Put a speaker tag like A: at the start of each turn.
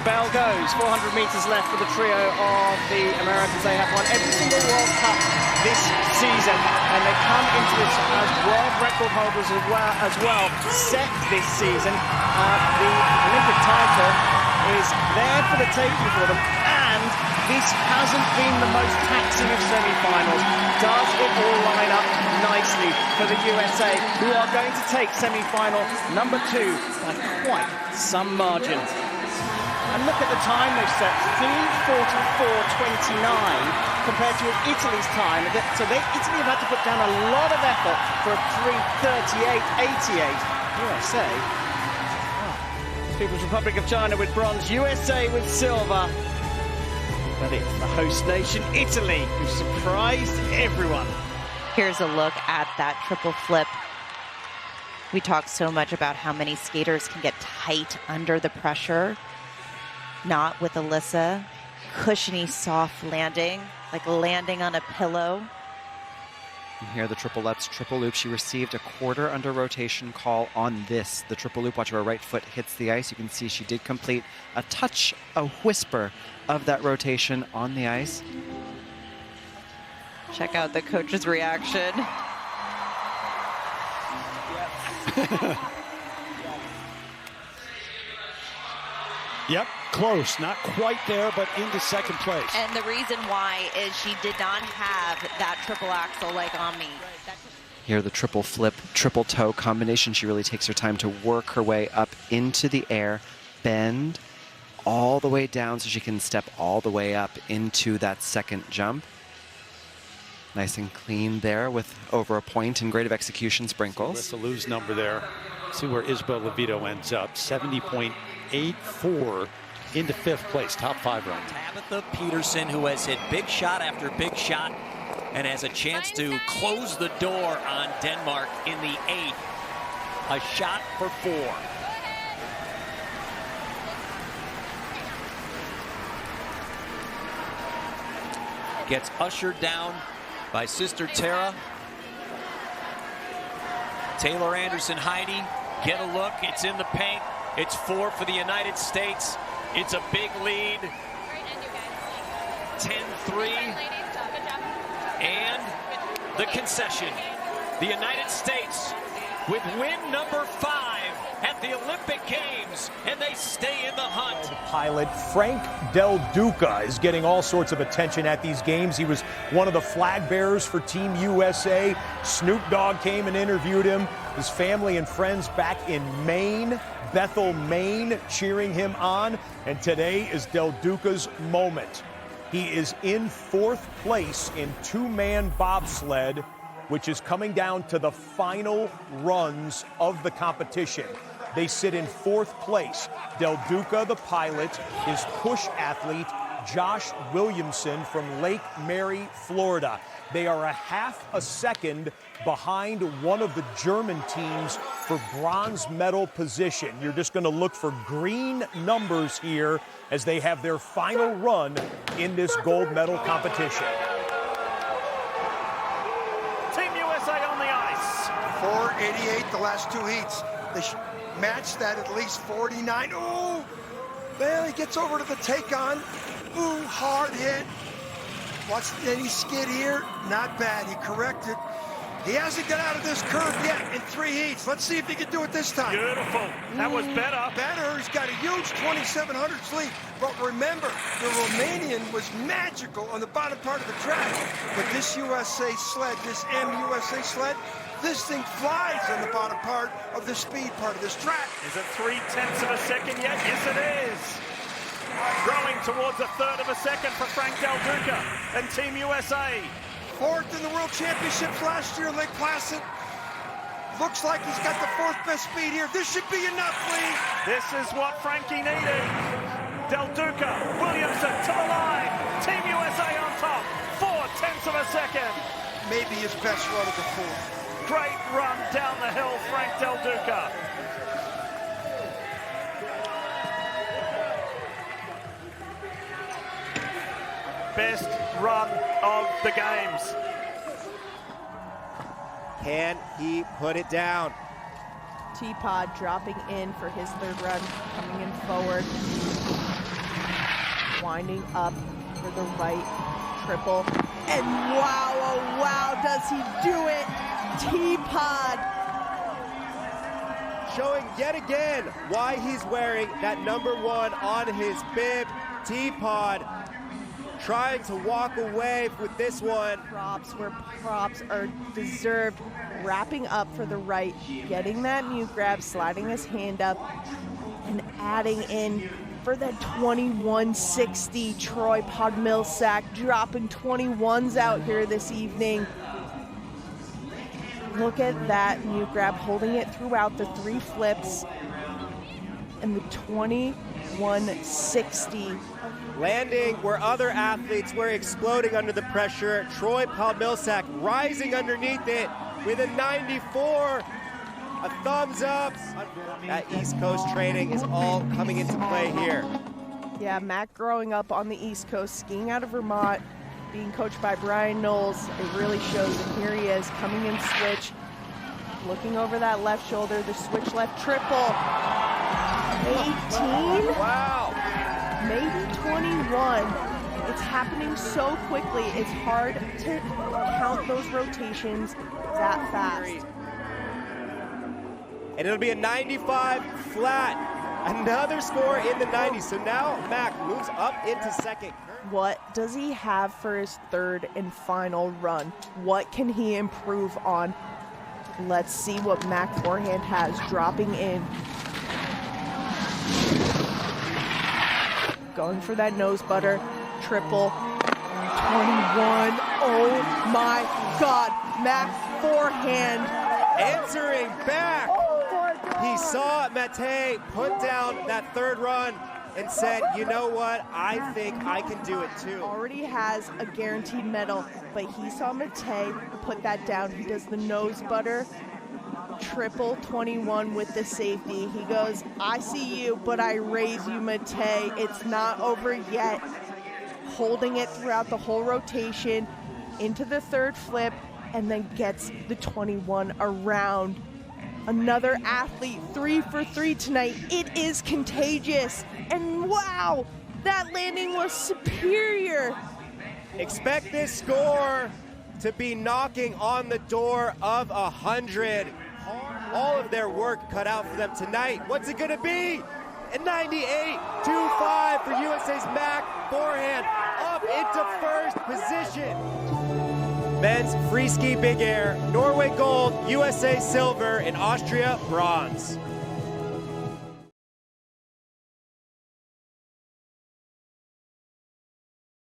A: Bell goes. 400 meters left for the trio of the Americans. They have won every single World Cup this season, and they come into this as world record holders as well. Set this season, the Olympic title is there for the taking for them, and this hasn't been the most taxing of semi-finals. Does it all line up nicely for the USA, who are going to take semi-final number 2 by quite some margin? And look at the time they've set, 3:44.29 compared to Italy's time. So Italy have had to put down a lot of effort for a 3:38.88. USA, People's Republic of China with bronze, USA with silver. But it's the host nation, Italy, who surprised everyone.
B: Here's a look at that triple flip. We talk so much about how many skaters can get tight under the pressure. Not with Alysa. Cushiony, soft landing, like landing on a pillow.
C: And here the triple lutz, triple loop. She received a quarter under rotation call on this. The triple loop, watch her right foot hits the ice. You can see she did complete a touch, a whisper of that rotation on the ice.
B: Check out the coach's reaction.
D: Yep, close. Not quite there, but into second place.
B: And the reason why is she did not have that triple axel like on me.
C: Here the triple flip, triple toe combination. She really takes her time to work her way up into the air, bend all the way down so she can step all the way up into that second jump. Nice and clean there with over a point and great of execution sprinkles.
D: Alysa Liu's number there. See where Isabel Levito ends up. 70.84 into 5th place, top 5 run.
E: Tabitha Peterson, who has hit big shot after big shot and has a chance to close the door on Denmark in the 8th. A shot for 4. Gets ushered down by Sister Tara. Taylor Anderson, Heidi, get a look. It's in the paint. It's 4 for the United States. It's a big lead. 10-3. And the concession. The United States with win number 5 at the Olympic Games, and they stay in the hunt.
F: Pilot Frank Del Duca is getting all sorts of attention at these games. He was one of the flag bearers for Team USA. Snoop Dogg came and interviewed him. His family and friends back in Maine, Bethel, Maine, cheering him on. And today is Del Duca's moment. He is in 4th place in 2-man bobsled, which is coming down to the final runs of the competition. They sit in 4th place. Del Duca, the pilot, his push athlete, Josh Williamson from Lake Mary, Florida. They are a half a second behind one of the German teams for bronze medal position. You're just going to look for green numbers here as they have their final run in this gold medal competition.
G: Team USA on the ice.
H: 4:88 the last 2 heats. They matched that at least 49. Oh, well, he gets over to the take-on. Ooh, hard hit. Watch any skid here. Not bad. He corrected. He hasn't got out of this curve yet in 3 heats. Let's see if he can do it this time.
G: Beautiful. That was better.
H: Better. He's got a huge 2,700 lead. But remember, the Romanian was magical on the bottom part of the track. But this USA sled, this MUSA sled, this thing flies on the bottom part of the speed part of this track.
G: Is it 0.3 of a second yet? Yes, it is. Growing towards 1/3 of a second for Frank Del Duca and Team USA.
H: 4th in the World Championships last year in Lake Placid. Looks like he's got the 4th best speed here. This should be enough, Lee.
G: This is what Frankie needed. Del Duca, Williamson to the line. Team USA on top. 0.4 of a second.
H: Maybe his best run of the 4th.
G: Great run down the hill, Frank Del Duca. Best run of the games.
I: Can he put it down?
J: T-Pod dropping in for his 3rd run, coming in forward. winding up for the right triple. And wow, oh wow, does he do it? T-Pod.
I: Showing yet again why he's wearing that number 1 on his bib. T-Pod trying to walk away with this one.
J: Props where props are deserved. Wrapping up for the right, getting that mute grab, sliding his hand up, and adding in for that 21-60. Troy Podmilsack dropping 21s out here this evening. Look at that mute grab, holding it throughout the 3 flips, and the 21-60.
I: Landing where other athletes were exploding under the pressure. Troy Podmilsack rising underneath it with a 94. A thumbs up. That East Coast training is all coming into play here.
J: Yeah, Mac growing up on the East Coast, skiing out of Vermont, being coached by Brian Knowles, it really shows. And here he is coming in switch, looking over that left shoulder, the switch left triple. 18?
I: Wow.
J: Maybe 21. It's happening so quickly. It's hard to count those rotations that fast.
I: And it'll be a 95 flat. Another score in the 90s. So now Mac moves up into second.
J: What does he have for his third and final run? What can he improve on? Let's see what Mac Forehand has dropping in. Going for that nose butter, triple, 21. Oh my God, Mac Forehand.
I: Answering back. He saw Mate put down that third run and said, you know what, I think I can do it too.
J: Already has a guaranteed medal, but he saw Mate put that down. He does the nose butter, triple 21 with the safety. He goes, I see you, but I raise you, Mate. It's not over yet. Holding it throughout the whole rotation into the third flip, and then gets the 21 around. Another athlete, 3 for 3 tonight. It is contagious. And wow, that landing was superior.
I: Expect this score to be knocking on the door of 100. All of their work cut out for them tonight. What's it gonna be? A 98.25 for USA's Mac Forehand, up into first position. Men's free ski big air, Norway gold, USA silver, and Austria bronze.